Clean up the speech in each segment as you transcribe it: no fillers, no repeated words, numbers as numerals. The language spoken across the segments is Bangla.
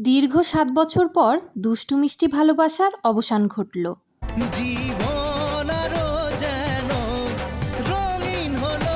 দীর্ঘ ৭ বছর পর দুষ্টু মিষ্টি ভালোবাসার অবসান ঘটল। জীবন আরো যেন রঙিন হলো।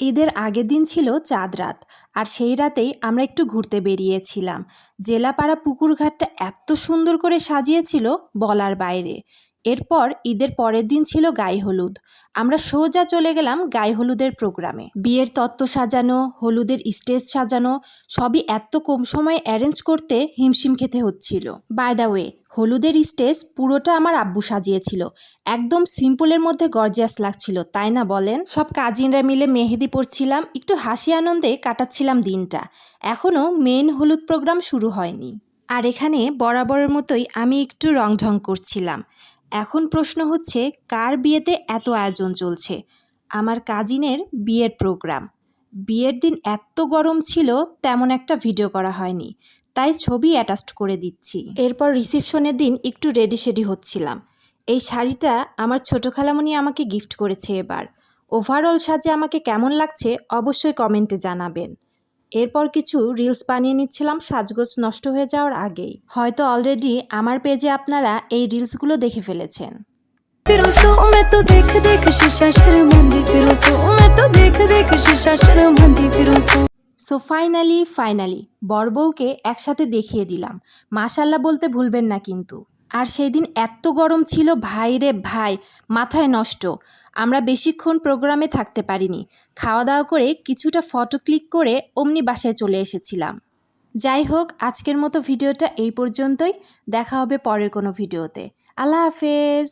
ঈদের আগের দিন ছিল চাঁদ রাত, আর সেই রাতেই আমরা একটু ঘুরতে বেরিয়েছিলাম। জেলাপাড়া পুকুরঘাটটা এত সুন্দর করে সাজিয়েছিল বলার বাইরে। এরপর ঈদের পরের দিন ছিল গায়ে হলুদ। আমরা সোজা চলে গেলাম গায়ে হলুদের প্রোগ্রামে। বিয়ের তত্ত্ব সাজানো, হলুদের স্টেজ সাজানো, সবই এত কম সময়ে অ্যারেঞ্জ করতে হিমশিম খেতে হচ্ছিল। বাই দ্য ওয়ে, হলুদের স্টেজ পুরোটা আমার আব্বু সাজিয়েছিল। একদম সিম্পলের মধ্যে গর্জিয়াস লাগছিল, তাই না বলেন? সব কাজিনরা মিলে মেহেদি পড়ছিলাম, একটু হাসি আনন্দে কাটাচ্ছিলাম দিনটা। এখনও মেইন হলুদ প্রোগ্রাম শুরু হয়নি, আর এখানে বরাবরের মতোই আমি একটু রংঢং করছিলাম। এখন প্রশ্ন হচ্ছে, কার বিয়েতে এত আয়োজন চলছে? আমার কাজিনের বিয়ের প্রোগ্রাম। বিয়ের দিন এত গরম ছিল, তেমন একটা ভিডিও করা হয়নি, তাই ছবি অ্যাটাচড করে দিচ্ছি। এরপর রিসেপশনের দিন একটু রেডি শেডি হচ্ছিলাম। এই শাড়িটা আমার ছোট খালামণি আমাকে গিফট করেছে এবার। ওভারঅল সাজে আমাকে কেমন লাগছে অবশ্যই কমেন্টে জানাবেন। এরপর কিছু রিলস বানিয়ে নিচ্ছিলাম সাজগোজ নষ্ট হয়ে যাওয়ার আগেই। হয়তো অলরেডি আমার পেজে আপনারা এই রিলসগুলো দেখে ফেলেছেন। সো ফাইনালি বরবউকে একসাথে দেখিয়ে দিলাম। মাশাল্লাহ বলতে ভুলবেন না কিন্তু। আর সেই দিন এত গরম ছিল, ভাই রে ভাই, মাথায় নষ্ট। আমরা বেশিক্ষণ প্রোগ্রামে থাকতে পারিনি। খাওয়া দাওয়া করে কিছুটা ফটো ক্লিক করে অমনি বাসায় চলে এসেছিলাম। যাই হোক, আজকের মতো ভিডিওটা এই পর্যন্তই। দেখা হবে পরের কোনো ভিডিওতে। আল্লাহ হাফেজ।